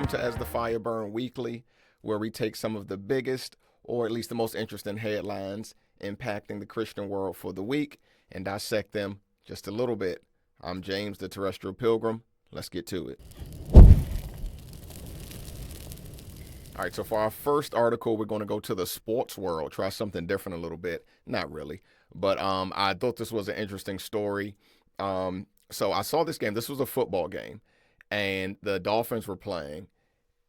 welcome to As the Fire Burn Weekly, where we take some of the biggest, or at least the most interesting headlines impacting the Christian world for the week and dissect them just a little bit. I'm James, the Terrestrial Pilgrim. Let's get to it. All right, so for our first article, we're going to go to the sports world, try something different a little bit. Not really, but I thought this was an interesting story. So I saw this game. This was a football game, and the Dolphins were playing.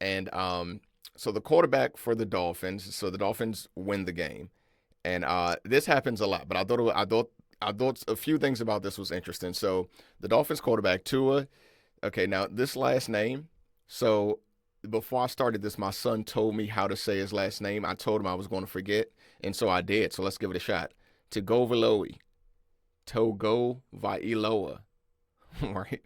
And so the quarterback for the Dolphins, so the Dolphins win the game. And this happens a lot, but I thought a few things about this was interesting. So the Dolphins quarterback, Tua, okay, now this last name, so before I started this, my son told me how to say his last name. I told him I was going to forget, and so I did. So let's give it a shot. Tagovailoa. Tagovailoa. Right?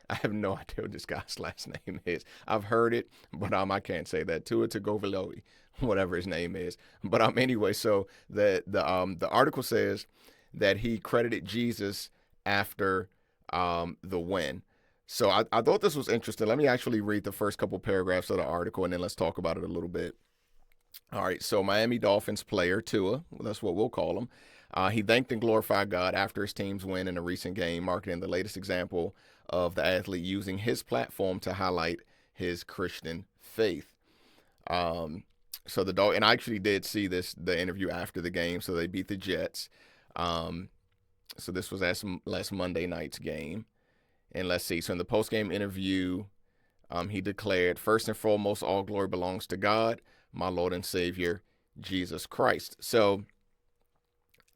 I have no idea what this guy's last name is. I've heard it, but I can't say that. Tua Tagovailoa, whatever his name is. But anyway, so the article says that he credited Jesus after the win. So I thought this was interesting. Let me actually read the first couple paragraphs of the article, and then let's talk about it a little bit. All right, so Miami Dolphins player Tua, that's what we'll call him. He thanked and glorified God after his team's win in a recent game, marking the latest example of the athlete using his platform to highlight his Christian faith. So and I actually did see the interview after the game. So they beat the Jets. So this was last Monday night's game. And let's see. So in the post-game interview, he declared, "First and foremost, all glory belongs to God, my Lord and Savior, Jesus Christ." So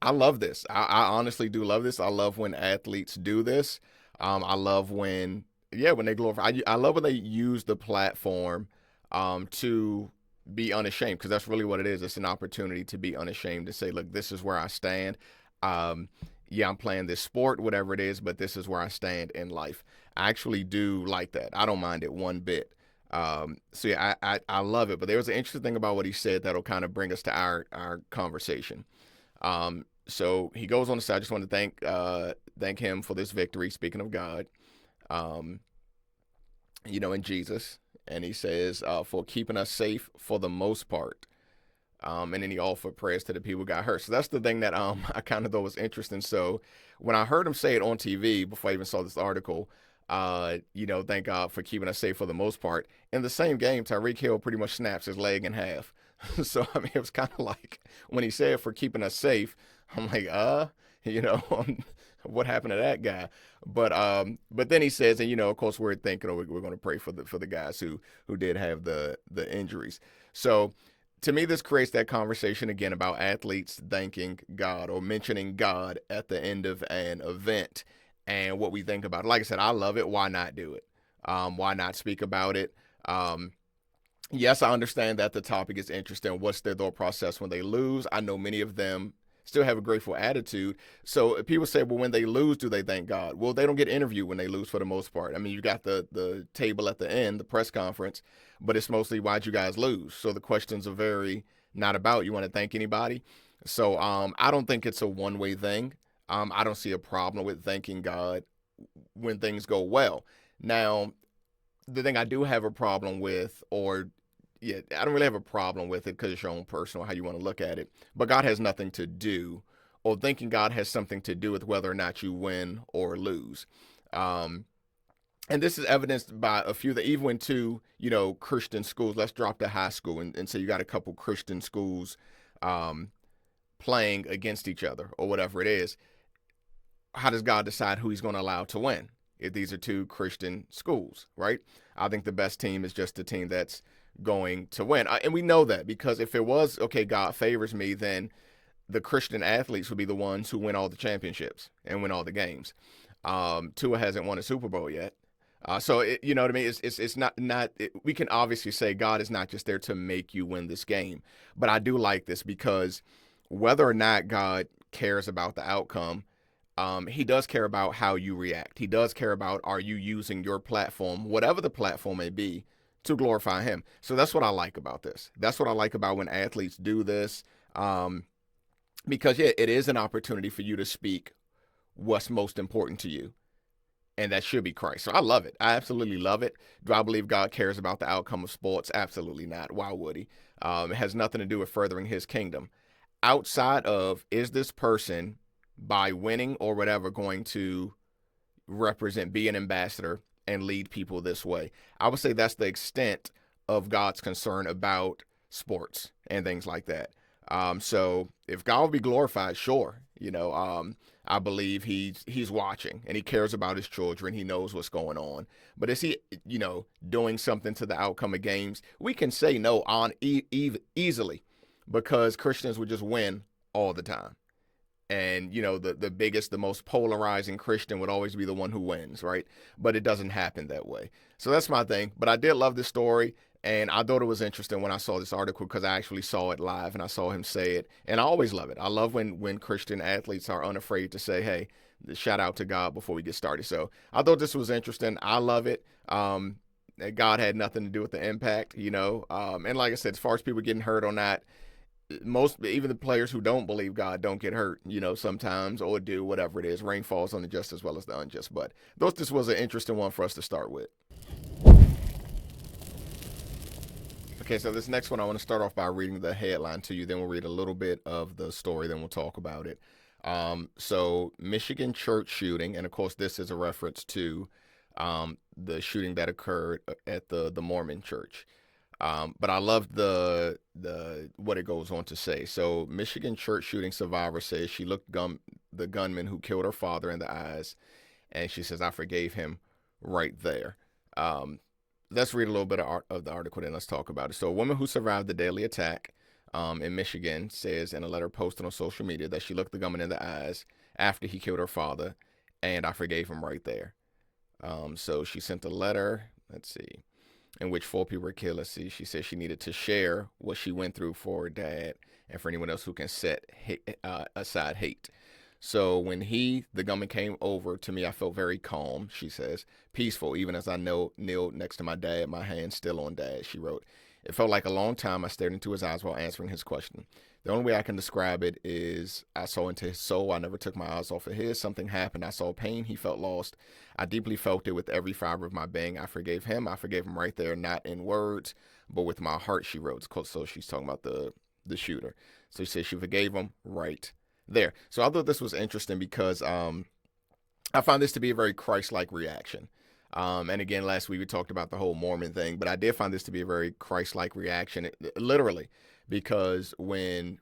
I love this. I honestly do love this. I love when athletes do this. I love when they glorify. I love when they use the platform to be unashamed, because that's really what it is. It's an opportunity to be unashamed, to say, look, this is where I stand. I'm playing this sport, whatever it is, but this is where I stand in life. I actually do like that. I don't mind it one bit. I love it. But there was an interesting thing about what he said that'll kind of bring us to our conversation. So he goes on to say, I just want to thank him for this victory, speaking of God, in Jesus. And he says, for keeping us safe for the most part. And then he offered prayers to the people who got hurt. So that's the thing that I kind of thought was interesting. So when I heard him say it on TV before I even saw this article, thank God for keeping us safe for the most part. In the same game, Tyreek Hill pretty much snaps his leg in half. So, I mean, it was kind of like when he said for keeping us safe, I'm like, what happened to that guy? But then he says, and, of course, we're thinking, we're going to pray for the guys who did have the injuries. So, to me, this creates that conversation again about athletes thanking God or mentioning God at the end of an event and what we think about it. Like I said, I love it. Why not do it? Why not speak about it? Yes, I understand that the topic is interesting. What's their thought process when they lose? I know many of them still have a grateful attitude. So people say, well, when they lose, do they thank God? Well, they don't get interviewed when they lose for the most part. I mean, you got the table at the end, the press conference, but it's mostly why'd you guys lose? So the questions are very not about you want to thank anybody. So I don't think it's a one-way thing. I don't see a problem with thanking God when things go well. Now, the thing I do have a problem with, I don't really have a problem with it because it's your own personal, how you want to look at it. But God has nothing to do, or thinking God has something to do with whether or not you win or lose. And this is evidenced by a few that even went to, Christian schools. Let's drop the high school and say you got a couple Christian schools playing against each other or whatever it is. How does God decide who he's going to allow to win if these are two Christian schools, right? I think the best team is just the team that's going to win. And we know that because if it was, okay, God favors me, then the Christian athletes would be the ones who win all the championships and win all the games. Tua hasn't won a Super Bowl yet. So you know what I mean? It's not we can obviously say God is not just there to make you win this game, but I do like this because whether or not God cares about the outcome, he does care about how you react. He does care about, are you using your platform, whatever the platform may be, to glorify him. So that's what I like about this. That's what I like about when athletes do this. Because it is an opportunity for you to speak what's most important to you. And that should be Christ. So I love it. I absolutely love it. Do I believe God cares about the outcome of sports? Absolutely not. Why would he? It has nothing to do with furthering his kingdom. Outside of, is this person, by winning or whatever, going to represent, be an ambassador, and lead people this way? I would say that's the extent of God's concern about sports and things like that. So if God will be glorified, sure, I believe he's watching and he cares about his children. He knows what's going on. But is he, doing something to the outcome of games? We can say no on easily, because Christians would just win all the time. And the biggest, the most polarizing Christian would always be the one who wins, right? But it doesn't happen that way. So that's my thing. But I did love this story, and I thought it was interesting when I saw this article, because I actually saw it live and I saw him say it. And I always love it. I love when Christian athletes are unafraid to say, hey, shout out to God before we get started. So I thought this was interesting. I love it. God had nothing to do with the impact, and like I said, as far as people getting hurt or not, most, even the players who don't believe God, don't get hurt, sometimes, or do, whatever it is. Rain falls on the just as well as the unjust. But this was an interesting one for us to start with. Okay, so this next one, I want to start off by reading the headline to you. Then we'll read a little bit of the story. Then we'll talk about it. So Michigan church shooting, and of course this is a reference to the shooting that occurred at the Mormon church. But I love the what it goes on to say. So Michigan church shooting survivor says she looked the gunman who killed her father in the eyes, and she says, I forgave him right there. Let's read a little bit of the article, then let's talk about it. So a woman who survived the deadly attack in Michigan says in a letter posted on social media that she looked the gunman in the eyes after he killed her father, and I forgave him right there. So she sent a letter, let's see, in which 4 people were killed. Let's see, she said she needed to share what she went through for her dad and for anyone else who can set aside hate. So when the gunman came over to me, I felt very calm, she says, peaceful, even as I knelt next to my dad, my hand still on dad, she wrote. It felt like a long time. I stared into his eyes while answering his question. The only way I can describe it is I saw into his soul. I never took my eyes off of his. Something happened. I saw pain. He felt lost. I deeply felt it with every fiber of my being. I forgave him. I forgave him right there, not in words, but with my heart, she wrote. So she's talking about the shooter. So she said she forgave him right there. So I thought this was interesting because I found this to be a very Christ-like reaction. And again, last week we talked about the whole Mormon thing, but I did find this to be a very Christ-like reaction, literally, because when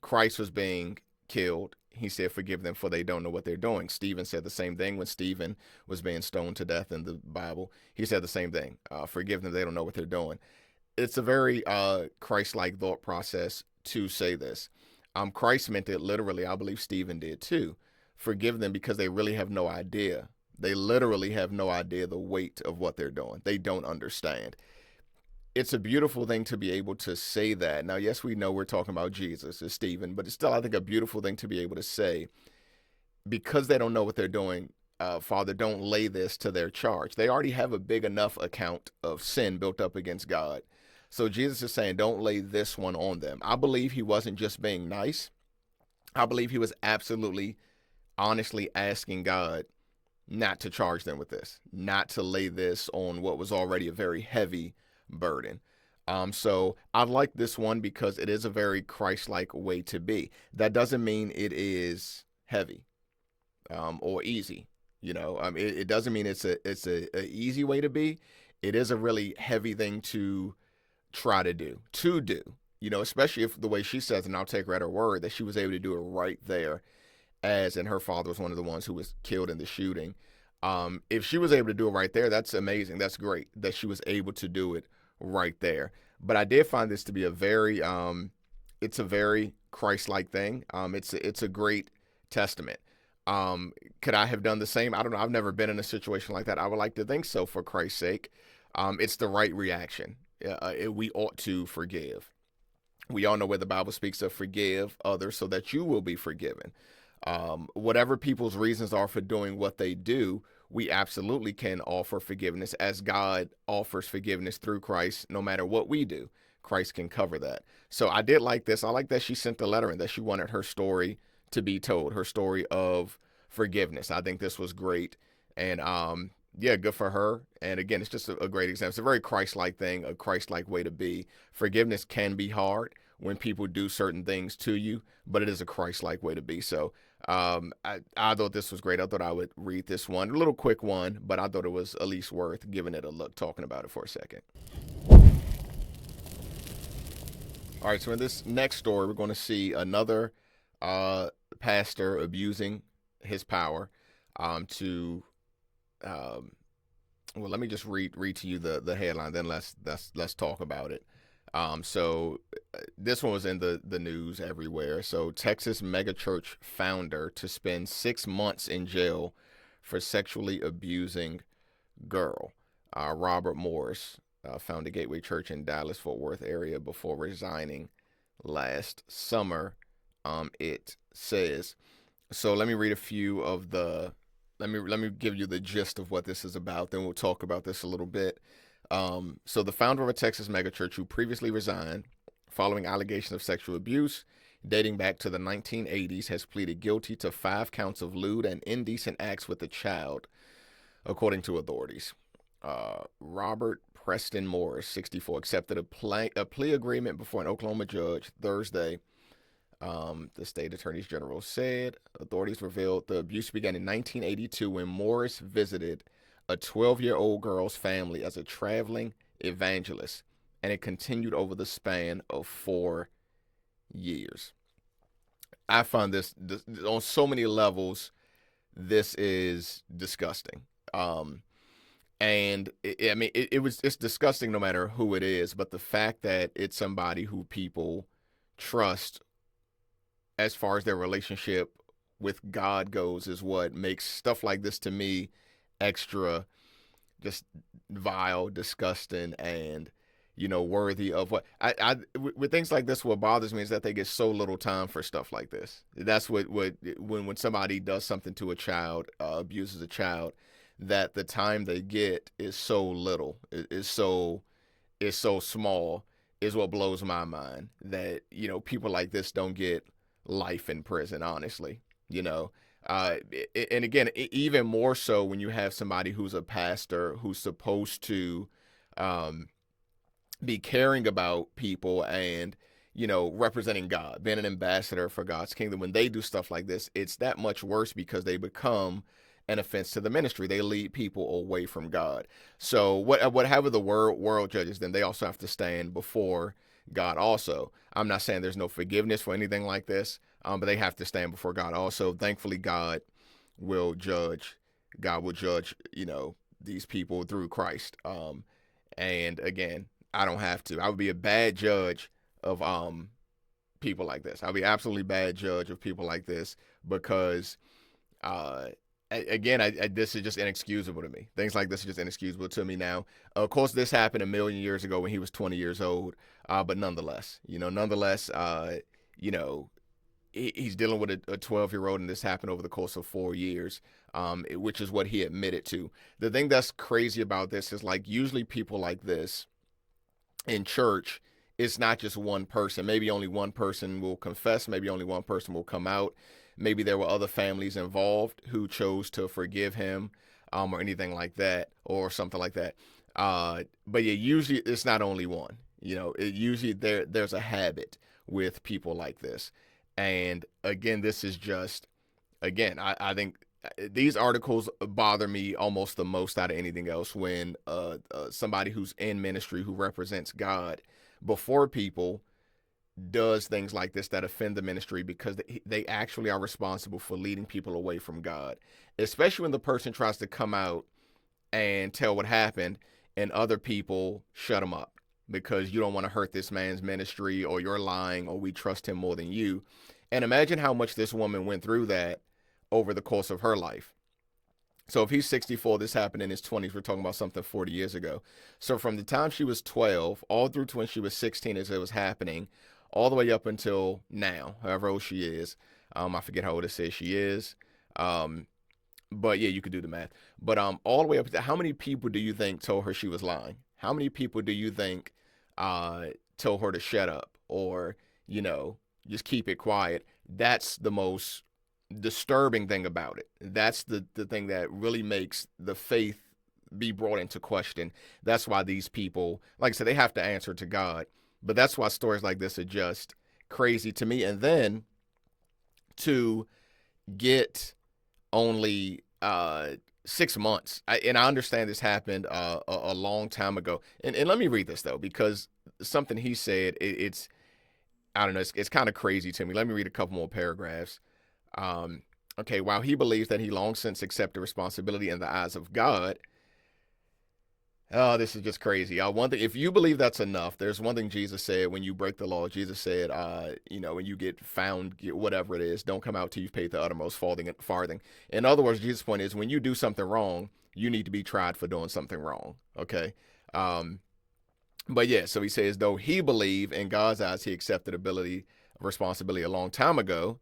Christ was being killed, he said, forgive them for they don't know what they're doing. Stephen said the same thing when Stephen was being stoned to death in the Bible. He said the same thing, forgive them, they don't know what they're doing. It's a very Christ-like thought process to say this. Christ meant it literally. I believe Stephen did too. Forgive them because they really have no idea. They literally have no idea the weight of what they're doing. They don't understand. It's a beautiful thing to be able to say that. Now, yes, we know we're talking about Jesus as Stephen, but it's still, I think, a beautiful thing to be able to say, because they don't know what they're doing, Father, don't lay this to their charge. They already have a big enough account of sin built up against God. So Jesus is saying, don't lay this one on them. I believe he wasn't just being nice. I believe he was absolutely, honestly asking God not to charge them with this, not to lay this on what was already a very heavy burden. So I like this one because it is a very Christ-like way to be. That doesn't mean it is heavy or easy. It doesn't mean it's a easy way to be. It is a really heavy thing to try to do, especially if the way she says, and I'll take her at her word, that she was able to do it right there, and her father was one of the ones who was killed in the shooting. If she was able to do it right there, that's amazing. That's great that she was able to do it right there. But I did find this to be a very, it's a very Christ-like thing. It's a great testament. Could I have done the same? I don't know. I've never been in a situation like that. I would like to think so, for Christ's sake. It's the right reaction. We ought to forgive. We all know where the Bible speaks of forgive others so that you will be forgiven. Whatever people's reasons are for doing what they do, we absolutely can offer forgiveness as God offers forgiveness through Christ. No matter what we do, Christ can cover that. So I did like this. I like that she sent the letter and that she wanted her story to be told, her story of forgiveness. I think this was great. And yeah, good for her. And again, it's just a great example. It's a very Christ-like thing, a Christ-like way to be. Forgiveness can be hard when people do certain things to you, but it is a Christ-like way to be. So I thought this was great. I thought I would read this one, a little quick one, but I thought it was at least worth giving it a look, talking about it for a second. All right, so in this next story, we're going to see another uh, pastor abusing his power to um, well, let me just read to you the headline. Then let's talk about it. This one was in the news everywhere. So Texas megachurch founder to spend 6 months in jail for sexually abusing girl. Robert Morris founded Gateway Church in Dallas Fort Worth area before resigning last summer. It says. So let me read a few of the let me give you the gist of what this is about. Then we'll talk about this a little bit. So the founder of a Texas megachurch who previously resigned following allegations of sexual abuse dating back to the 1980s has pleaded guilty to 5 counts of lewd and indecent acts with a child, according to authorities. Robert Preston Morris, 64, accepted a plea agreement before an Oklahoma judge Thursday. The state attorney general said authorities revealed the abuse began in 1982 when Morris visited a 12-year-old girl's family as a traveling evangelist, and it continued over the span of 4 years. I find this on so many levels. This is disgusting. And I mean, it's disgusting no matter who it is, but the fact that it's somebody who people trust as far as their relationship with God goes is what makes stuff like this to me extra just vile, disgusting, and worthy of what with things like this. What bothers me is that they get so little time for stuff like this. That's what when somebody does something to a child, abuses a child, that the time they get is so little, is so small, is what blows my mind. That people like this don't get life in prison, honestly. you know uh and again, even more so when you have somebody who's a pastor who's supposed to um be caring about people and representing God, being an ambassador for God's kingdom. When they do stuff like this, it's that much worse because they become an offense to the ministry. They lead people away from God. So whatever the world judges, then they also have to stand before God also. I'm not saying there's no forgiveness for anything like this, but they have to stand before God also. Thankfully, will judge. God will judge, these people through Christ. And again, I don't have to. I would be a bad judge of people like this. I'll be absolutely bad judge of people like this because uh again, this is just inexcusable to me. Things like this are just inexcusable to me now. Of course, this happened a million years ago when he was 20 years old. But nonetheless, you know, he's dealing with a 12-year-old, and this happened over the course of 4 years, which is what he admitted to. The thing that's crazy about this is, like, usually people like this in church, it's not just one person. Maybe only one person will confess. Maybe only one person will come out. Maybe there were other families involved who chose to forgive him, or anything like that, or something like that. But yeah, usually it's not only one. Usually there's a habit with people like this. And again, this is just, again, I think these articles bother me almost the most out of anything else when somebody who's in ministry, who represents God before people, does things like this that offend the ministry because they actually are responsible for leading people away from God, especially when the person tries to come out and tell what happened and other people shut them up because you don't want to hurt this man's ministry, or you're lying, or we trust him more than you. And imagine how much this woman went through that over the course of her life. So if he's 64, this happened in his 20s. We're talking about something 40 years ago. So from the time she was 12 all through to when she was 16 as it was happening, all the way up until now, however old she is. I forget how old it says she is. But yeah, you could do the math. But all the way up to how many people do you think told her she was lying? How many people do you think told her to shut up, or just keep it quiet? That's the most disturbing thing about it. That's the thing that really makes the faith be brought into question. That's why these people, like I said, they have to answer to God. But that's why stories like this are just crazy to me. And then to get only 6 months. And I understand this happened a long time ago. And let me read this, though, because something he said, it's, I don't know, it's kind of crazy to me. Let me read a couple more paragraphs. Okay, while he believes that he long since accepted responsibility in the eyes of God. Oh, this is just crazy. One thing, if you believe that's enough, there's one thing Jesus said when you break the law. Jesus said, when you get found, whatever it is, don't come out till you've paid the uttermost farthing. In other words, Jesus' point is when you do something wrong, you need to be tried for doing something wrong. Okay. But yeah, so he says, though he believed in God's eyes, he accepted responsibility a long time ago,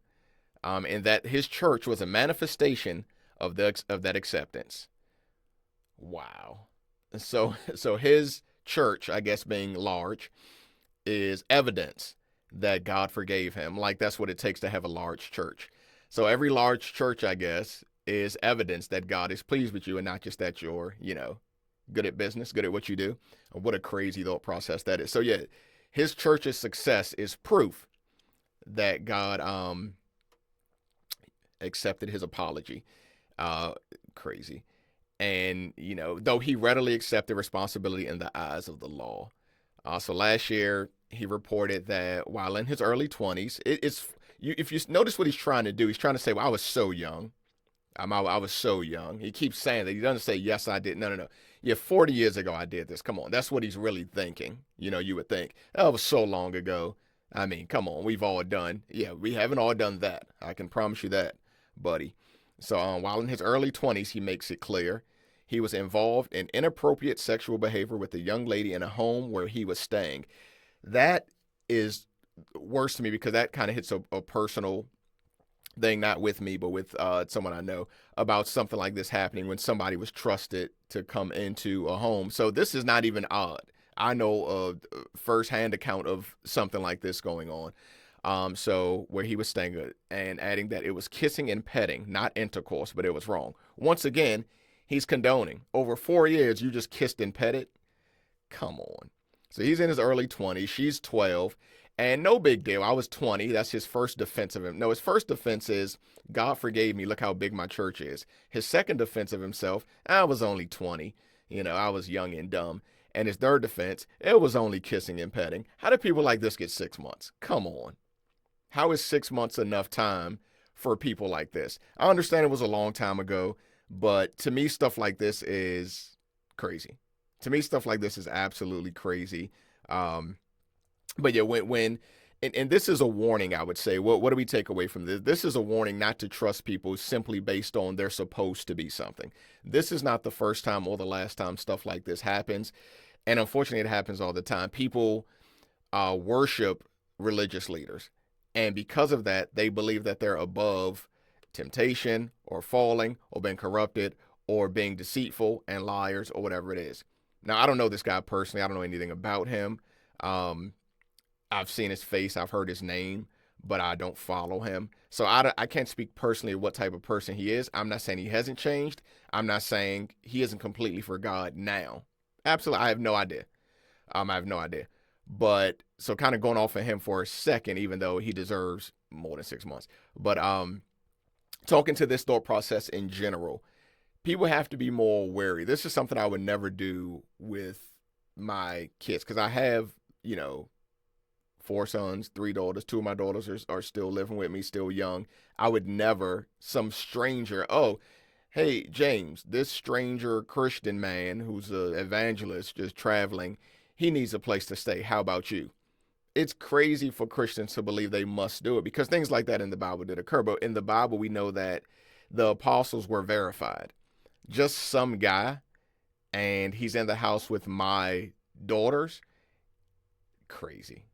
and that his church was a manifestation of that acceptance. Wow. So his church, I guess being large, is evidence that God forgave him. Like that's what it takes to have a large church. So every large church, I guess, is evidence that God is pleased with you and not just that you're, good at business, good at what you do. What a crazy thought process that is. So yeah, his church's success is proof that God accepted his apology. Crazy. And, though he readily accepted responsibility in the eyes of the law. So last year, he reported that while in his early 20s, if you notice what he's trying to do, he's trying to say, well, I was so young. I was so young. He keeps saying that. He doesn't say, yes, I did. No. Yeah, 40 years ago, I did this. Come on. That's what he's really thinking. You would think, oh, it was so long ago. I mean, come on. We've all done. Yeah, we haven't all done that. I can promise you that, buddy. So while in his early 20s, he makes it clear he was involved in inappropriate sexual behavior with a young lady in a home where he was staying. That is worse to me because that kind of hits a personal thing, not with me, but with someone I know, about something like this happening when somebody was trusted to come into a home. So this is not even odd. I know a firsthand account of something like this going on. So where he was staying, and adding that it was kissing and petting, not intercourse, but it was wrong. Once again, he's condoning. Over 4 years, you just kissed and petted? Come on. So he's in his early 20s. She's 12. And no big deal. I was 20. That's his first defense of him. No, his first defense is, God forgave me. Look how big my church is. His second defense of himself, I was only 20. I was young and dumb. And his third defense, it was only kissing and petting. How do people like this get 6 months? Come on. How is 6 months enough time for people like this? I understand it was a long time ago. But to me, stuff like this is crazy. To me, stuff like this is absolutely crazy. But yeah, and this is a warning, I would say. What do we take away from this? This is a warning not to trust people simply based on they're supposed to be something. This is not the first time or the last time stuff like this happens. And unfortunately, it happens all the time. People worship religious leaders. And because of that, they believe that they're above temptation or falling or being corrupted or being deceitful and liars or whatever it is. Now, I don't know this guy personally. I don't know anything about him. I've seen his face. I've heard his name, but I don't follow him. So I can't speak personally what type of person he is. I'm not saying he hasn't changed. I'm not saying he isn't completely for God now. Absolutely. I have no idea. I have no idea. But so kind of going off of him for a second, even though he deserves more than 6 months. But talking to this thought process in general, people have to be more wary. This is something I would never do with my kids because I have, 4 sons, 3 daughters. 2 of my daughters are still living with me, still young. I would never, some stranger, oh, hey, James, this stranger Christian man who's an evangelist just traveling, he needs a place to stay. How about you? It's crazy for Christians to believe they must do it because things like that in the Bible did occur. But in the Bible, we know that the apostles were verified. Just some guy, and he's in the house with my daughters. Crazy.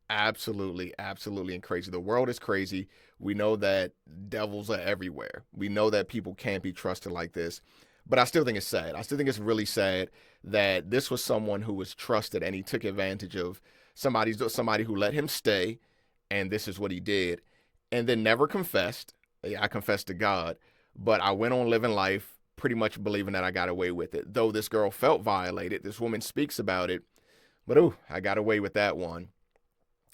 Absolutely, absolutely and crazy. The world is crazy. We know that devils are everywhere. We know that people can't be trusted like this. But I still think it's sad. I still think it's really sad that this was someone who was trusted and he took advantage of somebody who let him stay, and this is what he did, and then never confessed, Yeah, I confess to God, but I went on living life pretty much believing that I got away with it. Though this girl felt violated, this woman speaks about it, but I got away with that one.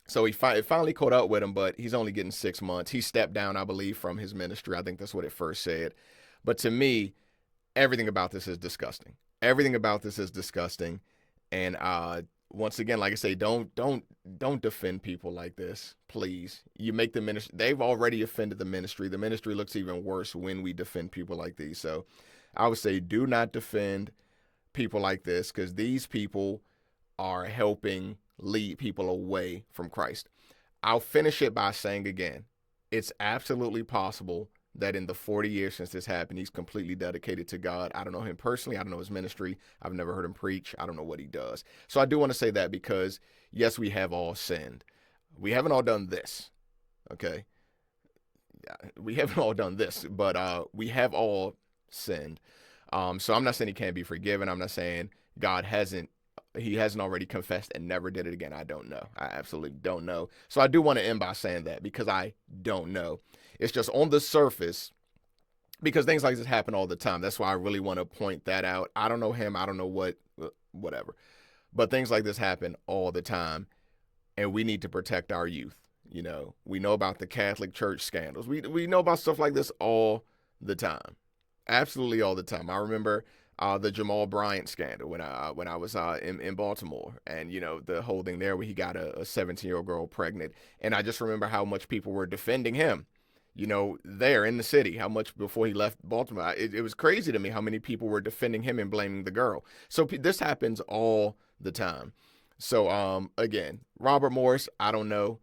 So it finally caught up with him, but he's only getting 6 months. He stepped down, I believe, from his ministry. I think that's what it first said. But to me, everything about this is disgusting. Everything about this is disgusting. And once again, like I say, don't defend people like this, please. You make the ministry. They've already offended the ministry. The ministry looks even worse when we defend people like these. So I would say do not defend people like this, because these people are helping lead people away from Christ. I'll finish it by saying again, it's absolutely possible that in the 40 years since this happened, he's completely dedicated to God. I don't know him personally. I don't know his ministry. I've never heard him preach. I don't know what he does. So I do want to say that, because yes, we have all sinned. We haven't all done this. Okay. We haven't all done this, but we have all sinned. So I'm not saying he can't be forgiven. I'm not saying he hasn't already confessed and never did it again. I don't know. I absolutely don't know. So I do want to end by saying that, because I don't know. It's just on the surface, because things like this happen all the time. That's why I really want to point that out. I don't know him. I don't know whatever. But things like this happen all the time, and we need to protect our youth. We know about the Catholic Church scandals. We know about stuff like this all the time. Absolutely all the time. I remember the Jamal Bryant scandal when I was in Baltimore, and the whole thing there where he got a 17-year-old girl pregnant, and I just remember how much people were defending him, there in the city, how much before he left Baltimore. It was crazy to me how many people were defending him and blaming the girl. So this happens all the time. So again, Robert Morris, I don't know,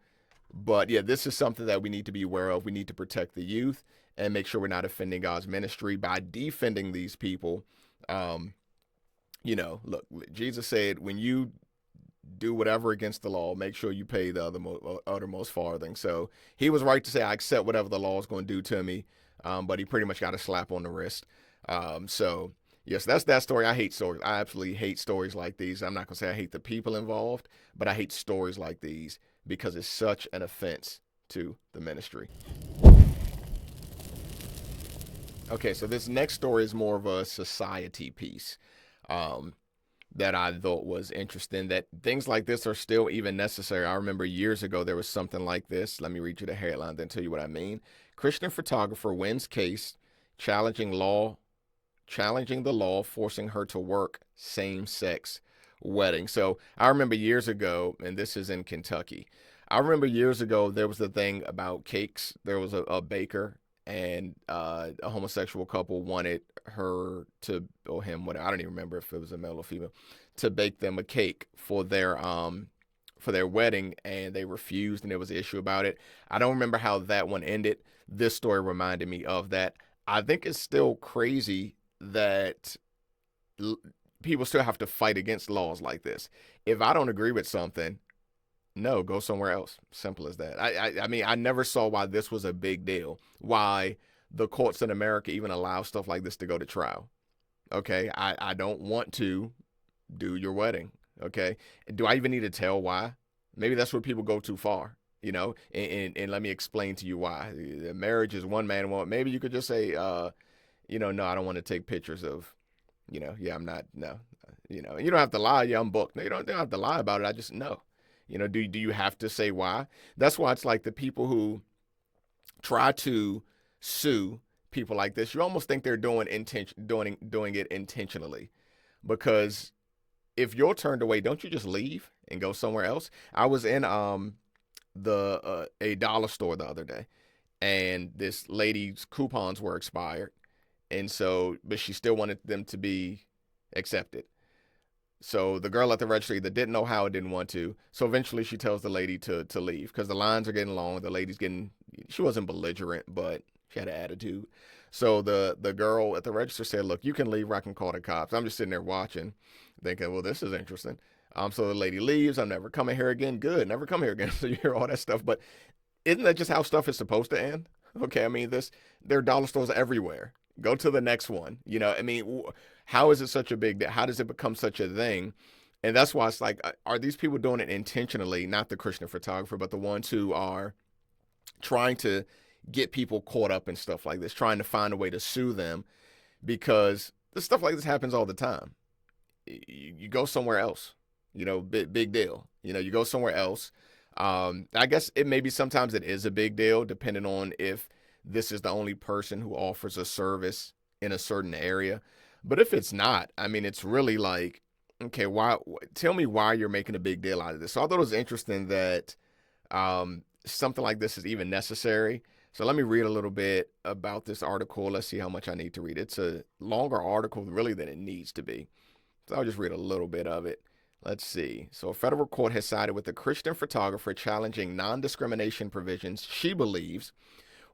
but yeah, this is something that we need to be aware of. We need to protect the youth and make sure we're not offending God's ministry by defending these people. Look, Jesus said, when you do whatever against the law, make sure you pay the uttermost farthing. So he was right to say, I accept whatever the law is going to do to me. But he pretty much got a slap on the wrist. So yes, that's that story. I hate stories. I absolutely hate stories like these. I'm not going to say I hate the people involved, but I hate stories like these because it's such an offense to the ministry. Okay, so this next story is more of a society piece that I thought was interesting, that things like this are still even necessary. I remember years ago there was something like this. Let me read you the headline, then tell you what I mean. Christian photographer wins case challenging the law forcing her to work same-sex wedding. So I remember years ago, and this is in Kentucky, I remember years ago there was a thing about cakes. There was a baker, and a homosexual couple wanted her to, or him, whatever, I don't even remember if it was a male or female, to bake them a cake for their wedding, and they refused, and there was an issue about it. I don't remember how that one ended. This story reminded me of that. I think it's still crazy that people still have to fight against laws like this. If I don't agree with something, no, go somewhere else. Simple as that. I mean, I never saw why this was a big deal. Why the courts in America even allow stuff like this to go to trial. Okay, I don't want to do your wedding. Okay, do I even need to tell why? Maybe that's where people go too far. And let me explain to you why. Marriage is one man and one. Maybe you could just say, no, I don't want to take pictures of, yeah, I'm not, no, you don't have to lie. Yeah, I'm booked. No, you don't have to lie about it. I just know. Do you have to say why? That's why it's like the people who try to sue people like this, you almost think they're doing it intentionally, because if you're turned away, don't you just leave and go somewhere else? I was in a dollar store the other day, and this lady's coupons were expired, and so but she still wanted them to be accepted. So the girl at the register either didn't know how or didn't want to. So eventually she tells the lady to leave because the lines are getting long. She wasn't belligerent, but she had an attitude. So the girl at the register said, look, you can leave or I can call the cops. I'm just sitting there watching, thinking, well, this is interesting. So the lady leaves. I'm never coming here again. Good. Never come here again. So you hear all that stuff. But isn't that just how stuff is supposed to end? Okay. I mean, there are dollar stores everywhere. Go to the next one. I mean, how is it such a big deal? How does it become such a thing? And that's why it's like, are these people doing it intentionally? Not the Christian photographer, but the ones who are trying to get people caught up in stuff like this, trying to find a way to sue them because the stuff like this happens all the time. You go somewhere else, big deal. You go somewhere else. I guess it maybe sometimes it is a big deal depending on if this is the only person who offers a service in a certain area. But if it's not, I mean, it's really like, okay, why? Tell me why you're making a big deal out of this. So I thought it was interesting that something like this is even necessary. So let me read a little bit about this article. Let's see how much I need to read. It's a longer article, really, than it needs to be. So I'll just read a little bit of it. Let's see. So a federal court has sided with a Christian photographer challenging non-discrimination provisions she believes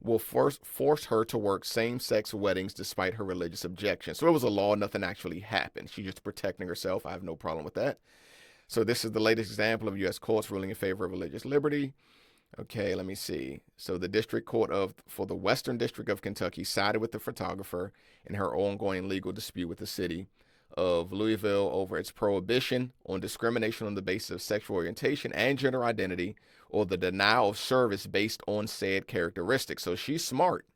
will force her to work same-sex weddings despite her religious objections. So it was a law. Nothing actually happened. She's just protecting herself. I have no problem with that. So this is the latest example of U.S. courts ruling in favor of religious liberty. Okay, let me see. So the district court for the Western District of Kentucky sided with the photographer in her ongoing legal dispute with the city of Louisville over its prohibition on discrimination on the basis of sexual orientation and gender identity or the denial of service based on said characteristics. So she's smart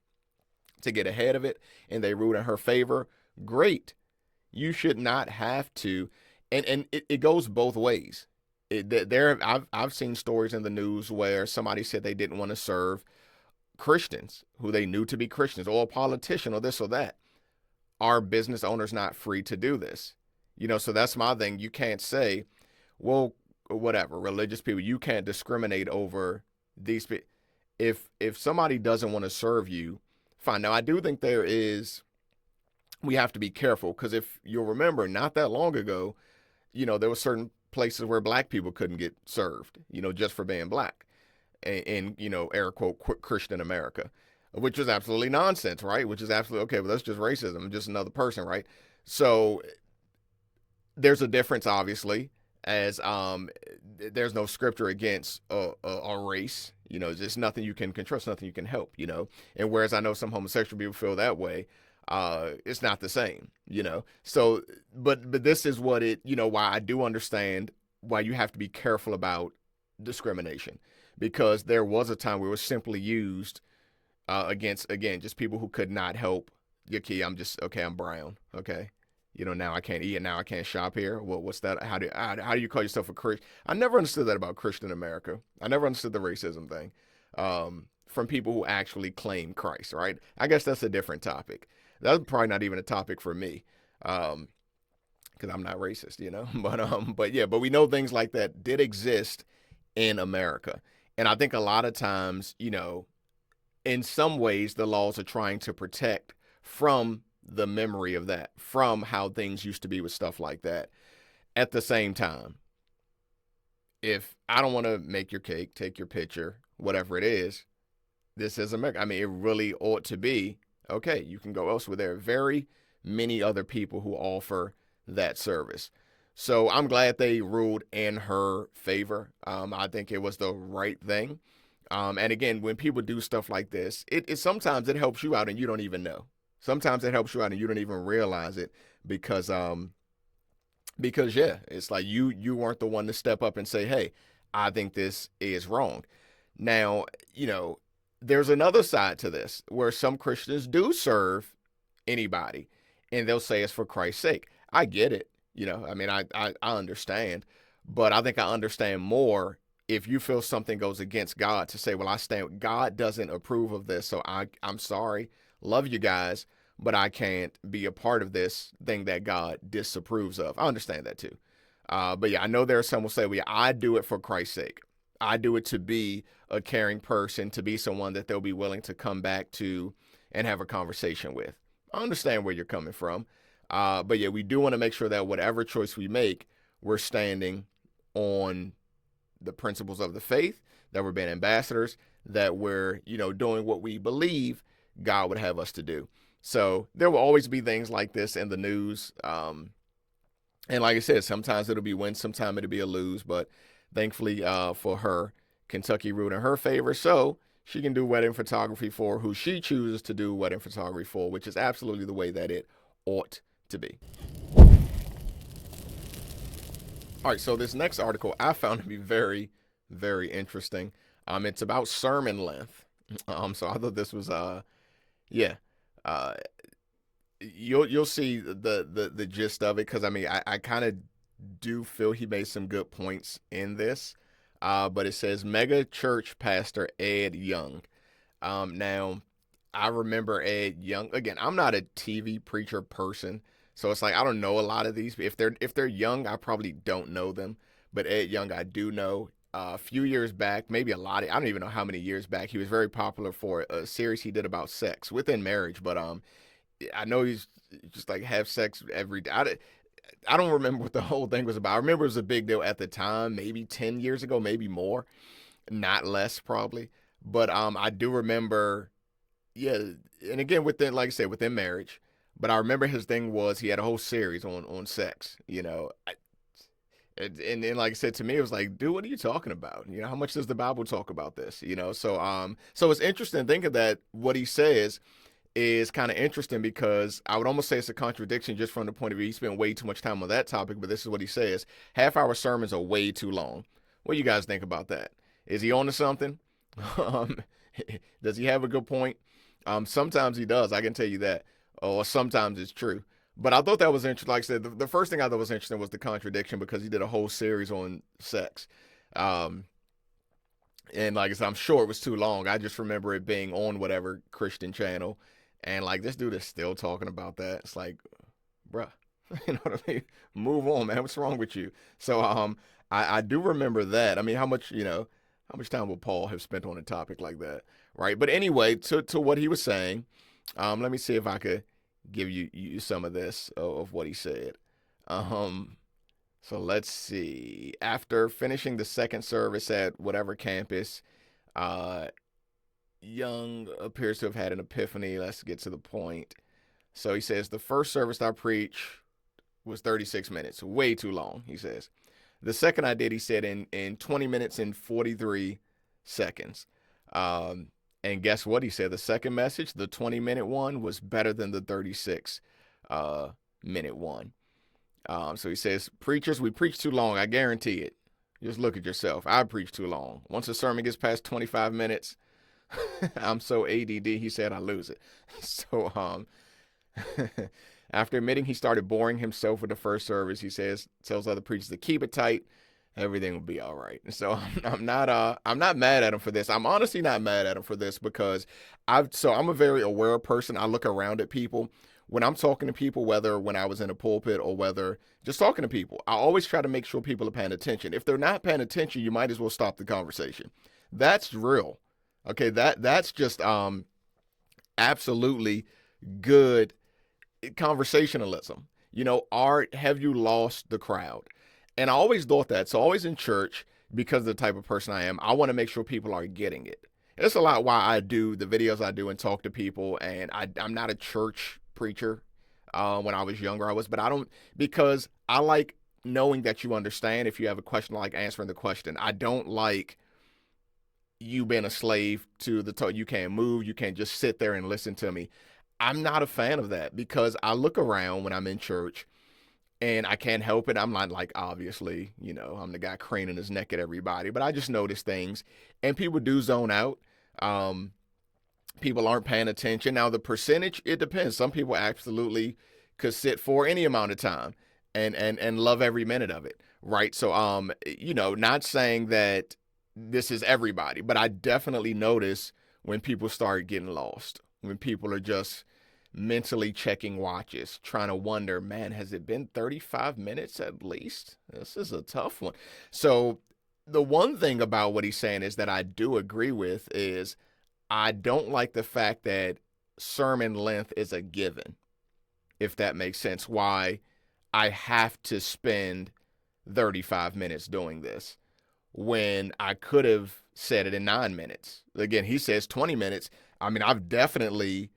to get ahead of it, and they ruled in her favor. Great. You should not have to. And it goes both ways. I've seen stories in the news where somebody said they didn't want to serve Christians who they knew to be Christians, or a politician, or this or that. Are business owners not free to do this? So that's my thing. You can't say, well, whatever, religious people, you can't discriminate over these people. If somebody doesn't want to serve you, fine. Now, I do think we have to be careful, because if you'll remember, not that long ago, there were certain places where black people couldn't get served, just for being black in air quote, Christian America, which is absolutely nonsense, right? Which is absolutely, okay, well, that's just racism, just another person, right? So there's a difference, obviously, as there's no scripture against a race, there's nothing you can control, nothing you can help, and whereas I know some homosexual people feel that way, it's not the same, so, but this is what why I do understand why you have to be careful about discrimination, because there was a time where it was simply used against, again, just people who could not help. Okay, I'm brown. Okay. Now I can't eat, and now I can't shop here. Well, what's that? How do you call yourself a Christian? I never understood that about Christian America. I never understood the racism thing from people who actually claim Christ, right? I guess that's a different topic. That's probably not even a topic for me because I'm not racist, but we know things like that did exist in America. And I think a lot of times, in some ways, the laws are trying to protect from the memory of that, from how things used to be with stuff like that. At the same time, if I don't want to make your cake, take your picture, whatever it is, this is America. I mean, it really ought to be, okay, you can go elsewhere. There are very many other people who offer that service. So I'm glad they ruled in her favor. I think it was the right thing. And again, when people do stuff like this, it sometimes it helps you out and you don't even know. Sometimes it helps you out and you don't even realize it because yeah, it's like you weren't the one to step up and say, hey, I think this is wrong. Now, there's another side to this where some Christians do serve anybody and they'll say it's for Christ's sake. I get it. I mean, I understand, but I think I understand more if you feel something goes against God to say, well, I stand, God doesn't approve of this. So I'm sorry, love you guys, but I can't be a part of this thing that God disapproves of. I understand that too. But yeah, I know there are some who say, well, yeah, I do it for Christ's sake. I do it to be a caring person, to be someone that they'll be willing to come back to and have a conversation with. I understand where you're coming from. But yeah, we do want to make sure that whatever choice we make, we're standing on the principles of the faith, that we're being ambassadors, that we're, doing what we believe God would have us to do. So there will always be things like this in the news. And like I said, sometimes it'll be win, sometimes it'll be a lose, but thankfully for her, Kentucky ruled in her favor. So she can do wedding photography for who she chooses to do wedding photography for, which is absolutely the way that it ought to be. All right, so this next article I found to be very, very interesting. It's about sermon length. So I thought this was yeah. Uh, you'll see the gist of it because I mean I kind of do feel he made some good points in this. But it says mega church pastor Ed Young. Now I remember Ed Young. Again, I'm not a TV preacher person, so it's like I don't know a lot of these. If they're young, I probably don't know them. But Ed Young, I do know. A few years back, maybe a lot. I don't even know how many years back. He was very popular for a series he did about sex within marriage. But I know he's just like have sex every day. I don't remember what the whole thing was about. I remember it was a big deal at the time, maybe 10 years ago, maybe more, not less probably. But I do remember, yeah, and again within, like I said, within marriage. But I remember his thing was he had a whole series on sex. And like I said to me, it was like, dude, what are you talking about? How much does the Bible talk about this? So it's interesting thinking that what he says is kind of interesting because I would almost say it's a contradiction just from the point of view he spent way too much time on that topic, but this is what he says. Half-hour sermons are way too long. What do you guys think about that? Is he on to something? Um, does he have a good point? Sometimes he does, I can tell you that. Or sometimes it's true. But I thought that was interesting. Like I said, the first thing I thought was interesting was the contradiction because he did a whole series on sex. Um, and like I said, I'm sure it was too long. I just remember it being on whatever Christian channel. And like this dude is still talking about that. It's like, bruh, you know what I mean? Move on, man. What's wrong with you? So I do remember that. I mean, how much time would Paul have spent on a topic like that? Right. But anyway, to what he was saying, let me see if I could give you some of this of what he said. Um, so let's see. After finishing the second service at whatever campus, uh, Young appears to have had an epiphany. Let's get to the point. So he says, the first service I preached was 36 minutes, way too long, he says. The second I did, he said, in 20 minutes and 43 seconds. Um, and guess what? He said the second message, the 20-minute one, was better than the 36 minute one. So he says, preachers, we preach too long. I guarantee it. Just look at yourself. I preach too long. Once a sermon gets past 25 minutes, I'm so ADD, he said, I lose it. So, after admitting he started boring himself with the first service, he tells other preachers to keep it tight. Everything will be all right. So I'm not mad at him for this. I'm honestly not mad at him for this because I'm a very aware person. I look around at people when I'm talking to people, whether when I was in a pulpit or whether just talking to people. I always try to make sure people are paying attention. If they're not paying attention, you might as well stop the conversation. That's real. Okay, that's just absolutely good conversationalism. Art, have you lost the crowd? And I always thought that. So always in church, because of the type of person I am, I want to make sure people are getting it. That's a lot why I do the videos I do and talk to people. And I'm not a church preacher. When I was younger, I was, but I don't, because I like knowing that you understand. If you have a question, I like answering the question. I don't like you being a slave to you can't move, you can't just sit there and listen to me. I'm not a fan of that because I look around when I'm in church and I can't help it. I'm not like, obviously, I'm the guy craning his neck at everybody, but I just notice things and people do zone out. Um, People aren't paying attention. Now, the percentage, it depends. Some people absolutely could sit for any amount of time and love every minute of it. Right. So, not saying that this is everybody, but I definitely notice when people start getting lost, when people are just mentally checking watches, trying to wonder, man, has it been 35 minutes at least? This is a tough one. So the one thing about what he's saying is that I do agree with is I don't like the fact that sermon length is a given, if that makes sense. Why I have to spend 35 minutes doing this when I could have said it in 9 minutes. Again, he says 20 minutes. I mean, I've definitely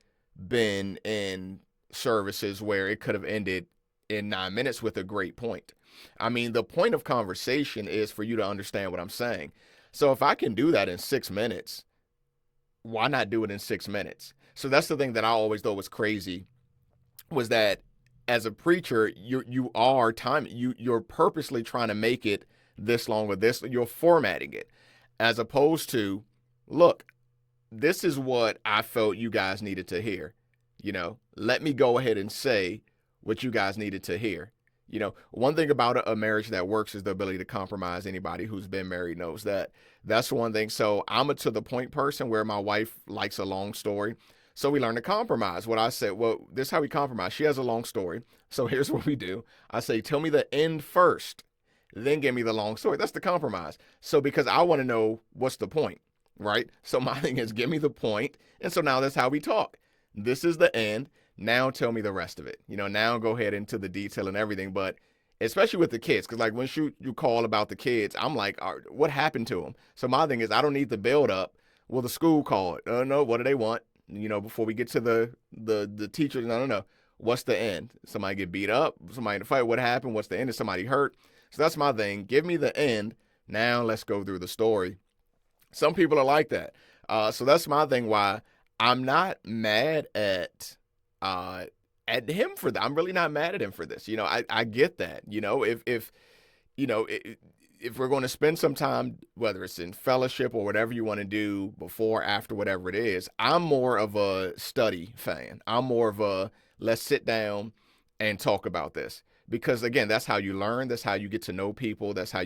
been in services where it could have ended in 9 minutes with a great point. I mean, the point of conversation is for you to understand what I'm saying. So if I can do that in 6 minutes, why not do it in 6 minutes? So that's the thing that I always thought was crazy was that as a preacher, you're purposely trying to make it this long or this, you're formatting it as opposed to, look, this is what I felt you guys needed to hear. Let me go ahead and say what you guys needed to hear. One thing about a marriage that works is the ability to compromise. Anybody who's been married knows that. That's one thing. So I'm a to the point person where my wife likes a long story. So we learn to compromise. What I said, well, this is how we compromise. She has a long story. So here's what we do. I say, tell me the end first, then give me the long story. That's the compromise. So because I want to know what's the point, right? So my thing is, give me the point. And so now that's how we talk. This is the end. Now tell me the rest of it. Now go ahead into the detail and everything. But especially with the kids, because like when you call about the kids, I'm like, all right, what happened to them? So my thing is, I don't need the build up. Well, the school called. No, what do they want? Before we get to the teachers, no. What's the end? Somebody get beat up? Somebody in a fight? What happened? What's the end? Is somebody hurt? So that's my thing. Give me the end. Now let's go through the story. Some people are like that. So that's my thing. Why I'm not mad at him for that. I'm really not mad at him for this. I get that. If we're going to spend some time, whether it's in fellowship or whatever you want to do before, after, whatever it is, I'm more of a study fan. I'm more of a let's sit down and talk about this. Because again, that's how you learn. That's how you get to know people. That's how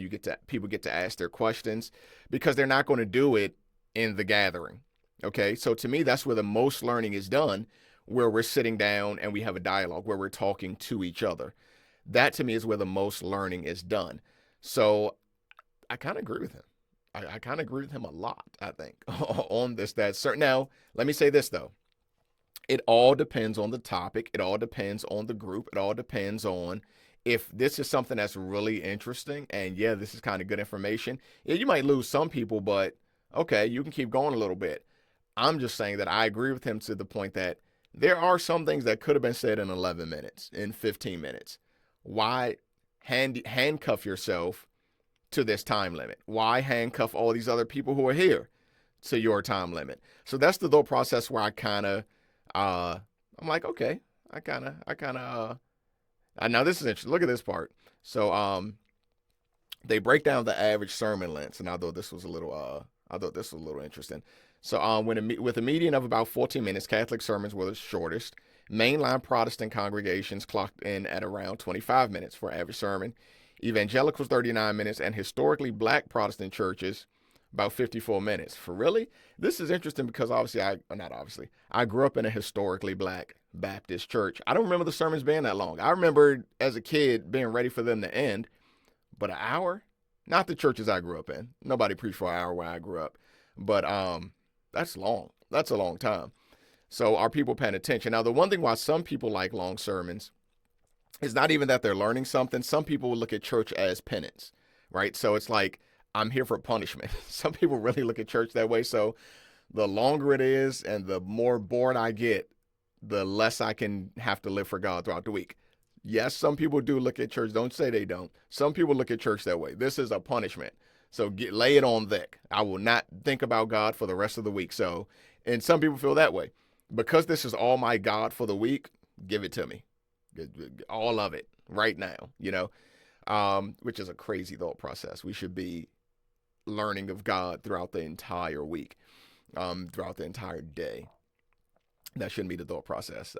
people get to ask their questions, because they're not going to do it in the gathering. Okay. So to me, that's where the most learning is done, where we're sitting down and we have a dialogue, where we're talking to each other. That to me is where the most learning is done. So I kind of agree with him. I kind of agree with him a lot, I think, on this. Now, let me say this, though. It all depends on the topic. It all depends on the group. It all depends on if this is something that's really interesting and, yeah, this is kind of good information. Yeah, you might lose some people, but, okay, you can keep going a little bit. I'm just saying that I agree with him to the point that there are some things that could have been said in 11 minutes, in 15 minutes. Why handcuff yourself to this time limit? Why handcuff all these other people who are here to your time limit? So that's the thought process where I kind of, I'm like, okay, now this is interesting. Look at this part. So, they break down the average sermon lengths, and I thought this was a little interesting. So, with a median of about 14 minutes, Catholic sermons were the shortest. Mainline Protestant congregations clocked in at around 25 minutes for average sermon. Evangelicals 39 minutes, and historically black Protestant churches about 54 minutes. For really? This is interesting because I grew up in a historically black Baptist church. I don't remember the sermons being that long. I remember as a kid being ready for them to end, but an hour? Not the churches I grew up in. Nobody preached for an hour where I grew up. But that's long. That's a long time. So are people paying attention? Now, the one thing why some people like long sermons is not even that they're learning something. Some people will look at church as penance, right? So it's like, I'm here for punishment. Some people really look at church that way. So the longer it is and the more bored I get, the less I can have to live for God throughout the week. Yes, some people do look at church. Don't say they don't. Some people look at church that way. This is a punishment. So lay it on thick. I will not think about God for the rest of the week. So, and some people feel that way. Because this is all my God for the week, give it to me. All of it right now, which is a crazy thought process. We should be learning of God throughout the entire week, throughout the entire day. That shouldn't be the thought process,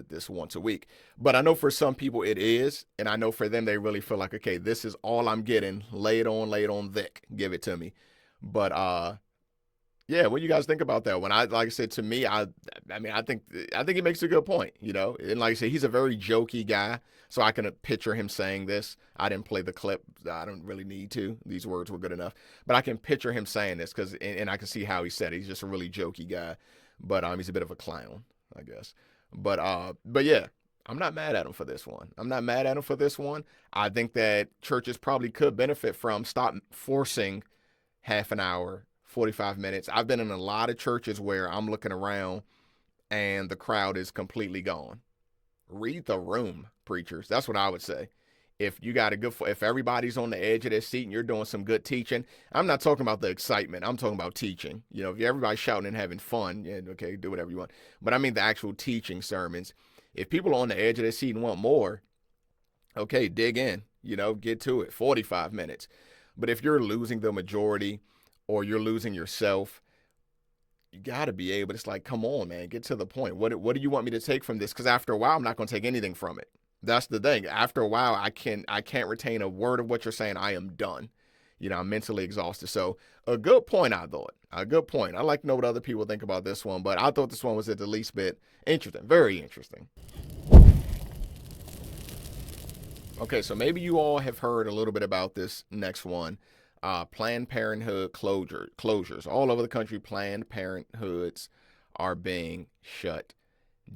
this once a week. But I know for some people it is, and I know for them they really feel like, okay, this is all I'm getting. Lay it on thick. Give it to me. But yeah, what do you guys think about that? When like I said, to me, I think he makes a good point, And like I said, he's a very jokey guy, so I can picture him saying this. I didn't play the clip. I don't really need to. These words were good enough, but I can picture him saying this and I can see how he said it. He's just a really jokey guy, but he's a bit of a clown, I guess. But yeah, I'm not mad at him for this one. I think that churches probably could benefit from stop forcing half an hour, 45 minutes. I've been in a lot of churches where I'm looking around and the crowd is completely gone. Read the room, preachers. That's what I would say. If you got if everybody's on the edge of their seat and you're doing some good teaching, I'm not talking about the excitement. I'm talking about teaching. If everybody's shouting and having fun, yeah, okay, do whatever you want. But I mean the actual teaching sermons. If people are on the edge of their seat and want more, okay, dig in, get to it. 45 minutes. But if you're losing the majority or you're losing yourself, you got to be able. It's like, come on, man, get to the point. What do you want me to take from this? Because after a while, I'm not going to take anything from it. That's the thing. After a while, I can't retain a word of what you're saying. I am done. I'm mentally exhausted. So a good point, I thought. A good point. I'd like to know what other people think about this one, but I thought this one was at the least bit interesting. Very interesting. Okay, so maybe you all have heard a little bit about this next one. Planned Parenthood closures. All over the country, Planned Parenthoods are being shut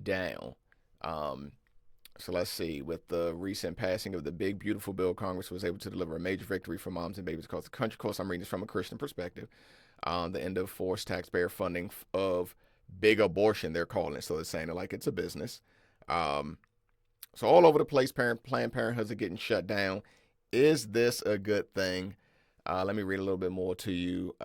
down. Um, so let's see. With the recent passing of the big, beautiful bill, Congress was able to deliver a major victory for moms and babies across the country. Of course, I'm reading this from a Christian perspective. The end of forced taxpayer funding of big abortion, they're calling it. So they're saying it like it's a business. Um, so all over the place, Planned Parenthoods are getting shut down. Is this a good thing? Let me read a little bit more to you.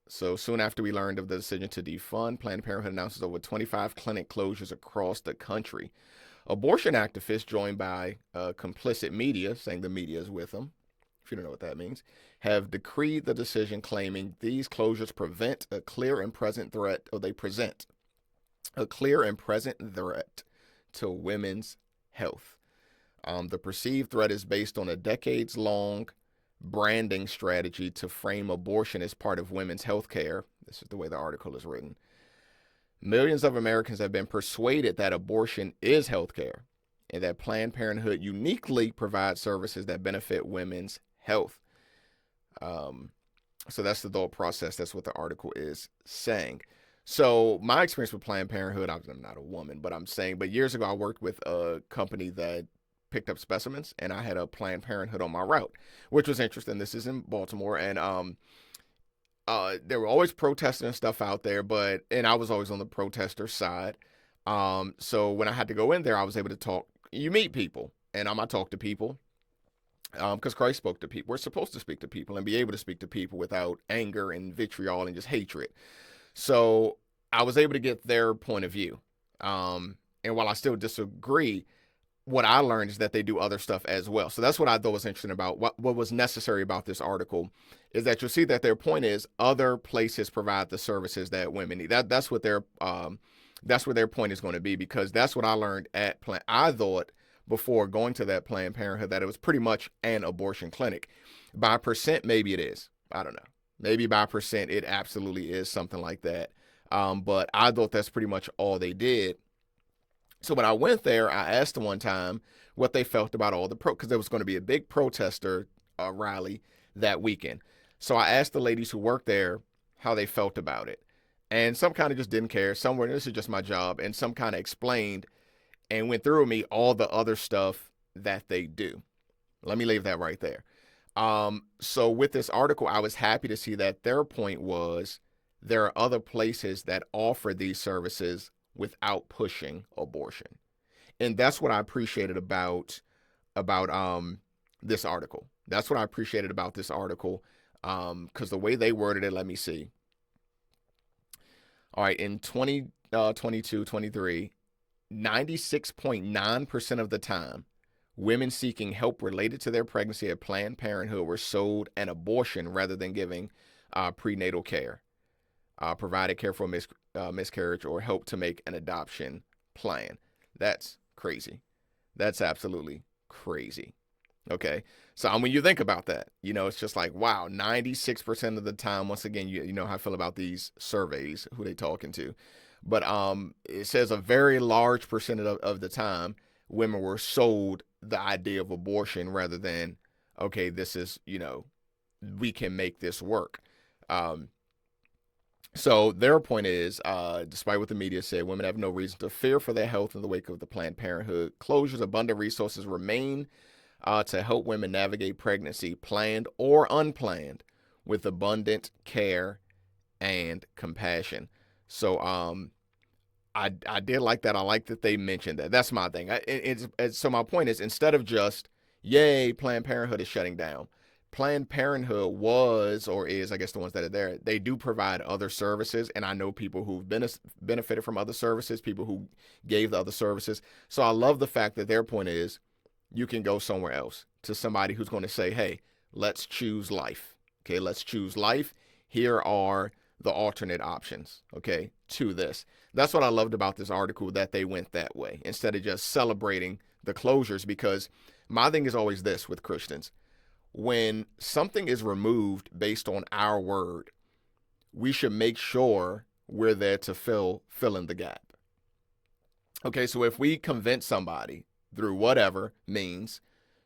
So soon after we learned of the decision to defund, Planned Parenthood announces over 25 clinic closures across the country. Abortion activists, joined by complicit media, saying the media is with them, if you don't know what that means, have decreed the decision, claiming these closures present a clear and present threat to women's health. The perceived threat is based on a decades-long branding strategy to frame abortion as part of women's health care. This is the way the article is written. Millions of Americans have been persuaded that abortion is health care and that Planned Parenthood uniquely provides services that benefit women's health. So that's the thought process. That's what the article is saying. So my experience with Planned Parenthood, I'm not a woman, but years ago I worked with a company that picked up specimens, and I had a Planned Parenthood on my route, which was interesting. This is in Baltimore, and there were always protesting and stuff out there, and I was always on the protester side. So when I had to go in there, I was able to talk. You meet people, and I talk to people, because Christ spoke to people. We're supposed to speak to people and be able to speak to people without anger and vitriol and just hatred. So I was able to get their point of view. And while I still disagree, what I learned is that they do other stuff as well. So that's what I thought was interesting about what was necessary about this article, is that you'll see that their point is other places provide the services that women need. That's what their point is going to be, because that's what I learned at Planned. I thought before going to that Planned Parenthood that it was pretty much an abortion clinic. By percent, maybe it is. I don't know. Maybe by percent, it absolutely is something like that. But I thought that's pretty much all they did. So when I went there, I asked them one time what they felt about all the because there was going to be a big protester rally that weekend. So I asked the ladies who worked there how they felt about it. And some kind of just didn't care. Some were, this is just my job. And some kind of explained and went through with me all the other stuff that they do. Let me leave that right there. So with this article, I was happy to see that their point was there are other places that offer these services without pushing abortion. And that's what I appreciated about this article. That's what I appreciated about this article, because the way they worded it, let me see. All right, in 2022, 23, 96.9% of the time, women seeking help related to their pregnancy at Planned Parenthood were sold an abortion rather than giving prenatal care, provided care for miscarriage, or help to make an adoption plan. That's crazy. That's absolutely crazy. Okay. So when you think about that, it's just like, wow, 96% of the time, once again, you know how I feel about these surveys, who they talking to. But it says a very large percentage of the time, women were sold the idea of abortion rather than, okay, this is, we can make this work. So their point is, despite what the media said, women have no reason to fear for their health in the wake of the Planned Parenthood closures. Abundant resources remain to help women navigate pregnancy, planned or unplanned, with abundant care and compassion. So I did like that. I like that they mentioned that. That's my thing. So my point is, instead of just, yay, Planned Parenthood is shutting down, Planned Parenthood was, or is, I guess the ones that are there, they do provide other services. And I know people who've benefited from other services, people who gave the other services. So I love the fact that their point is, you can go somewhere else, to somebody who's going to say, hey, let's choose life. Okay, let's choose life. Here are the alternate options, okay, to this. That's what I loved about this article, that they went that way instead of just celebrating the closures, because my thing is always this with Christians. When something is removed based on our word, we should make sure we're there to fill in the gap. Okay, so if we convince somebody through whatever means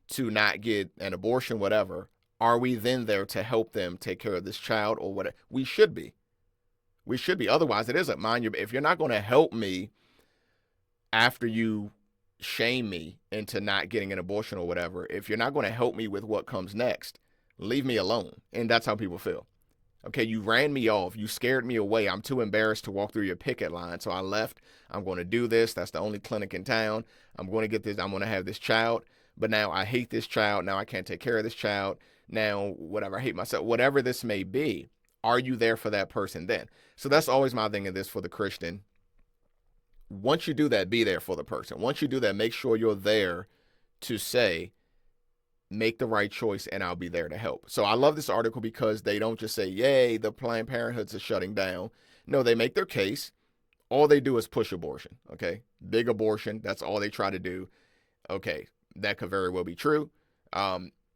to not get an abortion, whatever, are we then there to help them take care of this child or whatever? We should be. We should be. Otherwise, it isn't. Mind you, if you're not going to help me after you shame me into not getting an abortion or whatever, if you're not going to help me with what comes next, leave me alone. And that's how people feel. Okay, you ran me off. You scared me away. I'm too embarrassed to walk through your picket line. So I left. I'm going to do this. That's the only clinic in town. I'm going to get this. I'm going to have this child. But now I hate this child. Now I can't take care of this child. Now, whatever, I hate myself. Whatever this may be, are you there for that person then? So that's always my thing in this for the Christian. Once you do that, be there for the person. Once you do that, make sure you're there to say, make the right choice, and I'll be there to help. So I love this article because they don't just say, yay, the Planned Parenthoods are shutting down. No, they make their case. All they do is push abortion, okay? Big abortion, that's all they try to do. Okay, that could very well be true.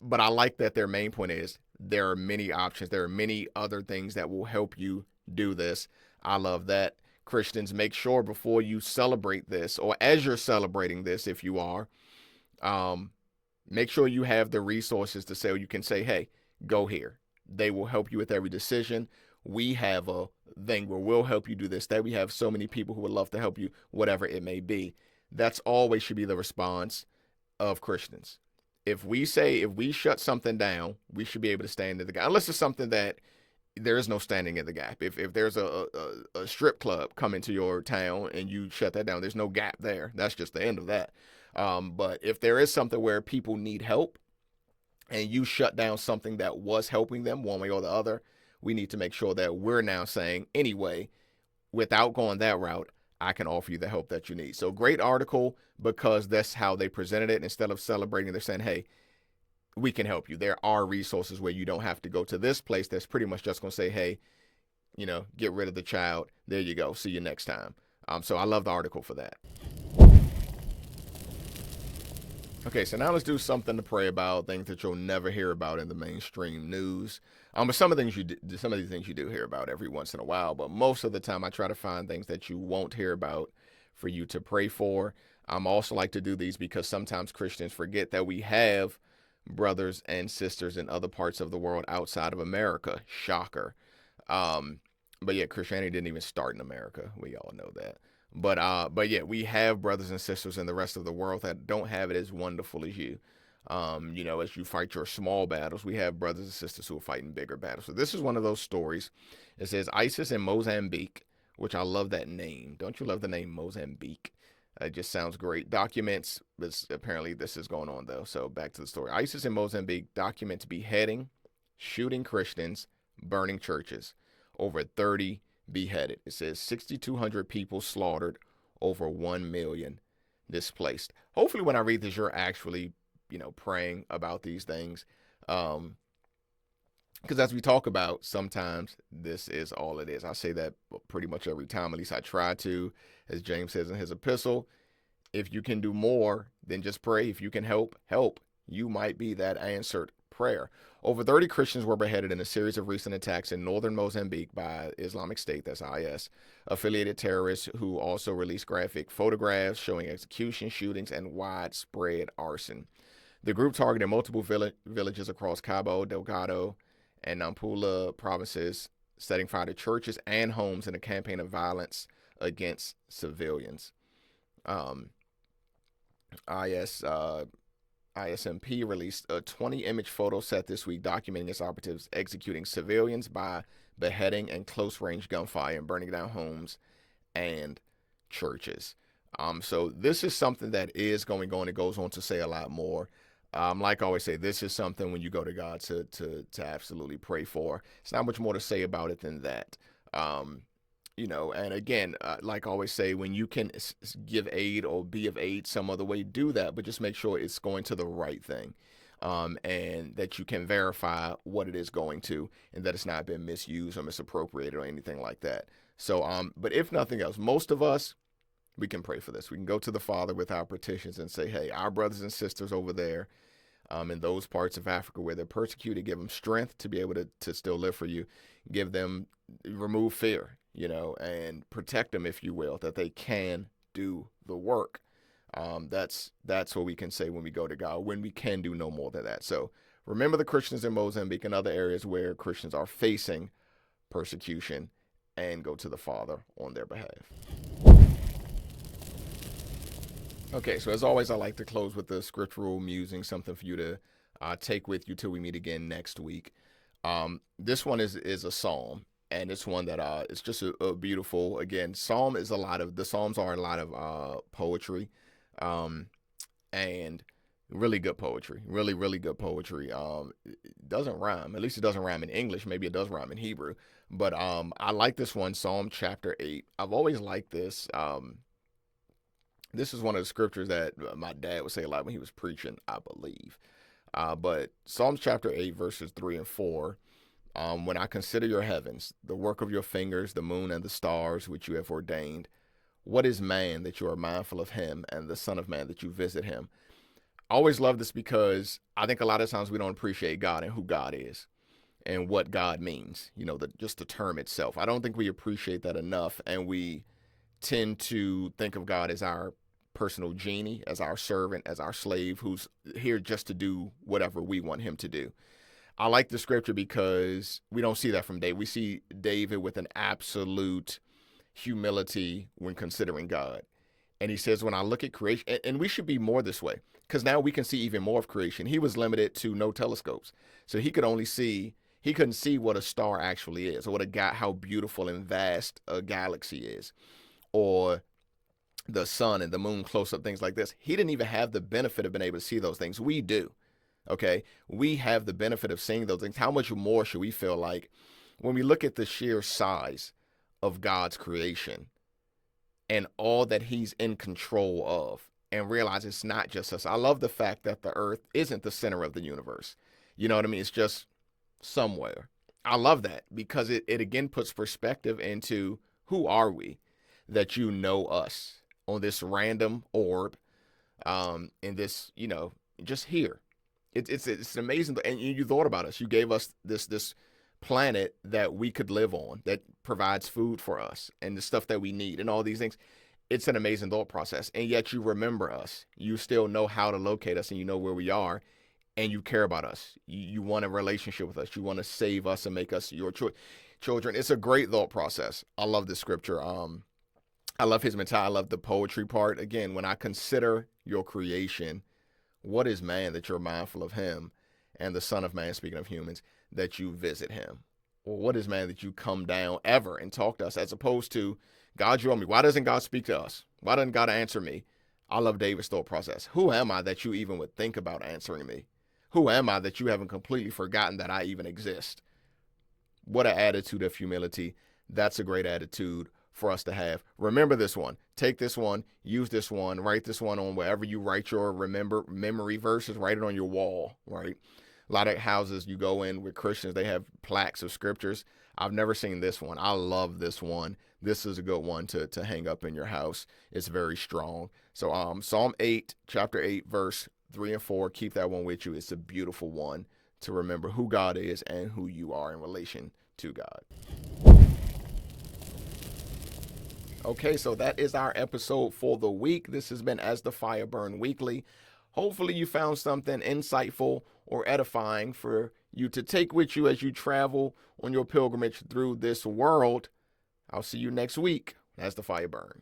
But I like that their main point is there are many options. There are many other things that will help you do this. I love that. Christians, make sure before you celebrate this, or as you're celebrating this, if you are, make sure you have the resources to say, you can say, hey, go here. They will help you with every decision. We have a thing where we'll help you do this, that we have so many people who would love to help you, whatever it may be. That's always should be the response of Christians. If we shut something down, we should be able to stand in the gap. Unless it's something that there is no standing in the gap. If there's a strip club coming to your town and you shut that down, there's no gap there. That's just the end of that. But if there is something where people need help and you shut down something that was helping them one way or the other, we need to make sure that we're now saying, anyway, without going that route, I can offer you the help that you need. So great article, because that's how they presented it. Instead of celebrating, they're saying, hey, we can help you. There are resources where you don't have to go to this place that's pretty much just going to say, hey, get rid of the child. There you go. See you next time. So I love the article for that. Okay, so now let's do something to pray about, things that you'll never hear about in the mainstream news. But some of these things you do hear about every once in a while, but most of the time I try to find things that you won't hear about for you to pray for. Also like to do these because sometimes Christians forget that we have brothers and sisters in other parts of the world outside of America. Shocker. But yeah, Christianity didn't even start in America. We all know that. But yeah, we have brothers and sisters in the rest of the world that don't have it as wonderful as you. As you fight your small battles, we have brothers and sisters who are fighting bigger battles. So this is one of those stories. It says ISIS in Mozambique, which I love that name. Don't you love the name Mozambique? It just sounds great. Documents, apparently this is going on though. So back to the story. ISIS in Mozambique documents beheading, shooting Christians, burning churches. Over 30 beheaded. It says 6,200 people slaughtered, over 1 million displaced. Hopefully when I read this, you're actually, praying about these things. Because as we talk about, sometimes this is all it is. I say that pretty much every time, at least I try to. As James says in his epistle, if you can do more than just pray, if you can help, you might be that answered prayer. Over 30 Christians were beheaded in a series of recent attacks in northern Mozambique by Islamic State, that's IS, affiliated terrorists who also released graphic photographs showing execution, shootings, and widespread arson. The group targeted multiple villages across Cabo Delgado and Nampula provinces, setting fire to churches and homes in a campaign of violence against civilians. ISMP released a 20-image photo set this week documenting its operatives executing civilians by beheading and close-range gunfire and burning down homes and churches. So this is something that is going on. It goes on to say a lot more. Like I always say, this is something when you go to God to absolutely pray for. It's not much more to say about it than that. And again, like I always say, when you can give aid or be of aid some other way, do that, but just make sure it's going to the right thing. and that you can verify what it is going to, and that it's not been misused or misappropriated or anything like that. So, but if nothing else, most of us, we can pray for this. We can go to the Father with our petitions and say, hey, our brothers and sisters over there in those parts of Africa where they're persecuted, give them strength to be able to still live for you. Give them, remove fear, and protect them, if you will, that they can do the work. That's what we can say when we go to God, when we can do no more than that. So remember the Christians in Mozambique and other areas where Christians are facing persecution, and go to the Father on their behalf. Okay, so as always, I like to close with the scriptural musing, something for you to take with you till we meet again next week. This one is a psalm, and it's one that it's just a beautiful. Again, the Psalms are a lot of poetry, and really good poetry, really good poetry. It doesn't rhyme, at least it doesn't rhyme in English. Maybe it does rhyme in Hebrew, but I like this one, Psalm chapter 8. I've always liked this. This is one of the scriptures that my dad would say a lot when he was preaching, I believe. But Psalms chapter 8, verses 3 and 4, when I consider your heavens, the work of your fingers, the moon and the stars which you have ordained, what is man that you are mindful of him, and the son of man that you visit him? I always love this because I think a lot of times we don't appreciate God and who God is and what God means, just the term itself. I don't think we appreciate that enough, and we tend to think of God as our personal genie, as our servant, as our slave who's here just to do whatever we want him to do. I like the scripture because we don't see that from David. We see David with an absolute humility when considering God. And he says, when I look at creation, and we should be more this way, because now we can see even more of creation. He was limited to no telescopes. So he couldn't see what a star actually is, or how beautiful and vast a galaxy is, or the sun and the moon close up, things like this. He didn't even have the benefit of being able to see those things. We do. Okay. We have the benefit of seeing those things. How much more should we feel like when we look at the sheer size of God's creation and all that he's in control of, and realize it's not just us? I love the fact that the earth isn't the center of the universe. You know what I mean? It's just somewhere. I love that because it again puts perspective into who are we that you know us on this random orb, in this, just here. It's an amazing, and you thought about us. You gave us this planet that we could live on, that provides food for us and the stuff that we need and all these things. It's an amazing thought process, and yet you remember us. You still know how to locate us, and you know where we are, and you care about us. You want a relationship with us. You want to save us and make us your children. It's a great thought process. I love this scripture. I love his mentality. I love the poetry part. Again, when I consider your creation, what is man that you're mindful of him, and the son of man, speaking of humans, that you visit him? Or what is man that you come down ever and talk to us, as opposed to, God, you owe me. Why doesn't God speak to us? Why doesn't God answer me? I love David's thought process. Who am I that you even would think about answering me? Who am I that you haven't completely forgotten that I even exist? What an attitude of humility. That's a great attitude for us to have. Remember this one. Take this one. Use this one. Write this one on wherever you write your memory verses. Write it on your wall, right? A lot of houses you go in with Christians, they have plaques of scriptures. I've never seen this one. I love this one. This is a good one to hang up in your house. It's very strong. So Psalm 8, chapter 8, verse 3 and 4. Keep that one with you. It's a beautiful one to remember who God is and who you are in relation to God. Okay, so that is our episode for the week. This has been As the Fire Burn Weekly. Hopefully you found something insightful or edifying for you to take with you as you travel on your pilgrimage through this world. I'll see you next week as the fire burn.